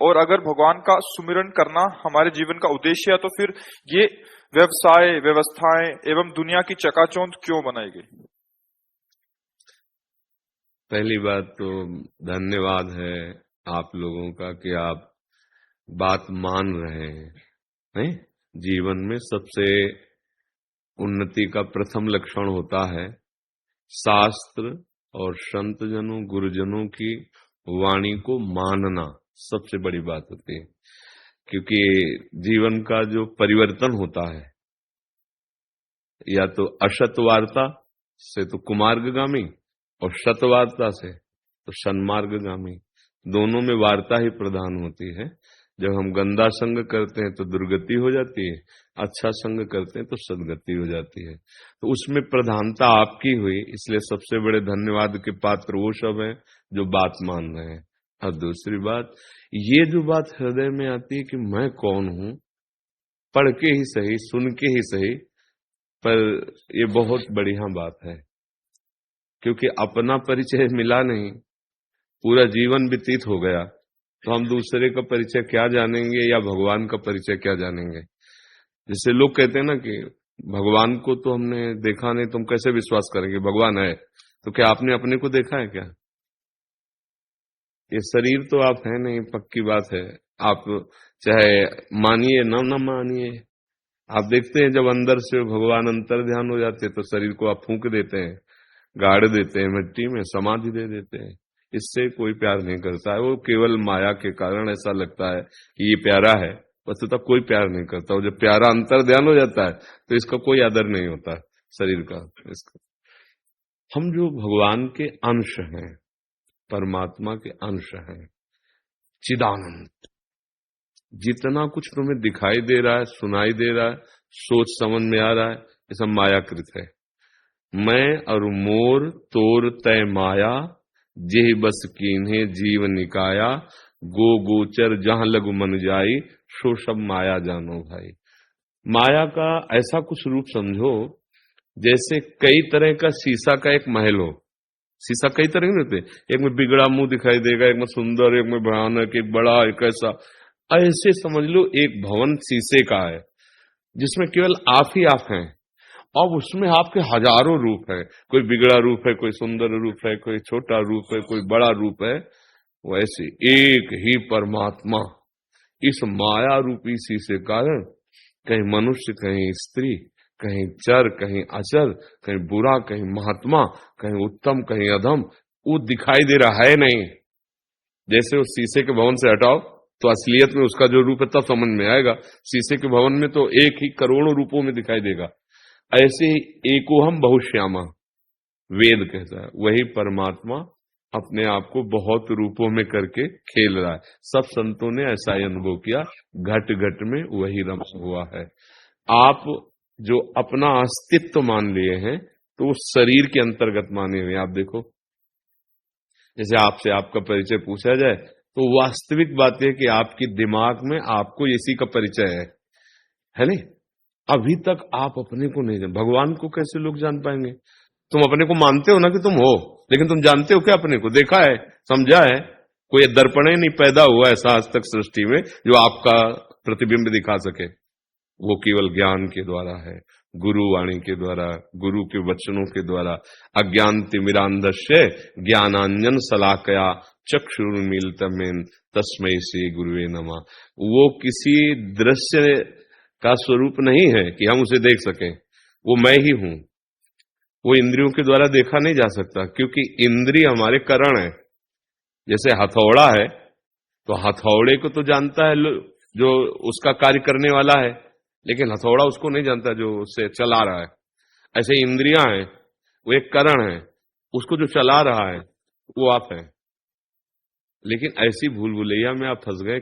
और अगर भगवान का सुमिरन करना हमारे जीवन का उद्देश्य है, तो फिर ये व्यवसाय, व्यवस्थाएं एवं दुनिया की चकाचौंध क्यों बनाई गई? पहली बात तो धन्यवाद है आप लोगों का कि आप बात मान रहे हैं। जीवन में सबसे उन्नति का प्रथम लक्षण होता है शास्त्र और संत जनों, गुरुजनों की वाणी को मानना। सबसे बड़ी बात होती है, क्योंकि जीवन का जो परिवर्तन होता है, या तो असत वार्ता से तो कुमार्गगामी और सत वार्ता से तो सन्मार्गगामी। दोनों में वार्ता ही प्रधान होती है। जब हम गंदा संग करते हैं तो दुर्गति हो जाती है, अच्छा संग करते हैं तो सदगति हो जाती है। तो उसमें प्रधानता आपकी हुई, इसलिए सबसे बड़े धन्यवाद के पात्र वो सब हैं जो बात मान रहे हैं। और दूसरी बात, ये जो बात हृदय में आती है कि मैं कौन हूं, पढ़ के ही सही, सुन के ही सही, पर ये बहुत बढ़िया बात है, क्योंकि अपना परिचय मिला नहीं, पूरा जीवन व्यतीत हो गया, तो हम दूसरे का परिचय क्या जानेंगे या भगवान का परिचय क्या जानेंगे। जैसे लोग कहते हैं ना कि भगवान को तो हमने देखा नहीं, तुम कैसे विश्वास करेंगे भगवान है? तो क्या आपने अपने को देखा है क्या? ये शरीर तो आप है नहीं, पक्की बात है। आप चाहे मानिए न मानिए, आप देखते हैं जब अंदर से भगवान अंतर ध्यान हो जाते हैं तो शरीर को आप फूंक देते हैं, गाड़ देते हैं मिट्टी में, समाधि दे देते हैं। इससे कोई प्यार नहीं करता है, वो केवल माया के कारण ऐसा लगता है कि ये प्यारा है, वस्तुतः कोई प्यार नहीं करता। और जब प्यारा अंतर ध्यान हो जाता है तो इसका कोई आदर नहीं होता शरीर का। इसका हम जो भगवान के अंश हैं, परमात्मा के अंश हैं, चिदानंद, जितना कुछ तुम्हें दिखाई दे रहा है, सुनाई दे रहा है, सोच समझ में आ रहा है, ये सब मायाकृत है। मैं और मोर तोर तय माया, जेह बस कीन्हे जीव निकाया, गो गोचर जहां लगु मन जाई, सो सब माया जानो भाई। माया का ऐसा कुछ रूप समझो जैसे कई तरह का शीशा का एक महल हो। शीशा कई तरह के होते, एक में बिगड़ा मुंह दिखाई देगा, एक में सुंदर, एक में भयानक, एक बड़ा, एक ऐसा। ऐसे समझ लो एक भवन शीशे का है जिसमें केवल आप ही आप हैं, और उसमें आपके हजारों रूप है। कोई बिगड़ा रूप है, कोई सुंदर रूप है, कोई छोटा रूप है, कोई बड़ा रूप है। वैसे एक ही परमात्मा इस माया रूपी शीशे कारण कहीं मनुष्य, कहीं स्त्री, कहीं चर, कहीं अचर, कहीं बुरा, कहीं महात्मा, कहीं उत्तम, कहीं अधम, वो दिखाई दे रहा है नहीं। जैसे उस शीशे के भवन से हटाओ तो असलियत में उसका जो रूप है तब समझ में आएगा। शीशे के भवन में तो एक ही करोड़ों रूपों में दिखाई देगा। ऐसे ही एकोहम बहुश्यामा वेद कहता है, वही परमात्मा अपने आप को बहुत रूपों में करके खेल रहा है। सब संतों ने ऐसा ही अनुभव किया, घट घट में वही रमा हुआ है। आप जो अपना अस्तित्व मान लिए हैं तो उस शरीर के अंतर्गत माने हुए। आप देखो, जैसे आपसे आपका परिचय पूछा जाए तो वास्तविक बात यह कि आपके दिमाग में आपको इसी का परिचय है नहीं? अभी तक आप अपने को नहीं जान, भगवान को कैसे लोग जान पाएंगे? तुम अपने को मानते हो ना कि तुम हो, लेकिन तुम जानते हो क्या अपने को? देखा है, समझा है? कोई दर्पण ही नहीं पैदा हुआ ऐसा आज तक सृष्टि में जो आपका प्रतिबिंब दिखा सके। वो केवल ज्ञान के द्वारा है, गुरु वाणी के द्वारा, गुरु के वचनों के द्वारा। अज्ञान तिमिरांधस्य ज्ञानांजन शलाकया चक्षुरुन्मीलितमेन तस्मै श्री गुरुवे नमः। वो किसी दृश्य का स्वरूप नहीं है कि हम उसे देख सकें, वो मैं ही हूं। वो इंद्रियों के द्वारा देखा नहीं जा सकता, क्योंकि इंद्रिय हमारे करण है। जैसे हथौड़ा है तो हथौड़े को तो जानता है जो उसका कार्य करने वाला है, लेकिन हथौड़ा उसको नहीं जानता जो उसे चला रहा है। ऐसे इंद्रियां हैं, वो एक करण है, उसको जो चला रहा है वो आप है। लेकिन ऐसी भूल भुलैया में आप फंस गए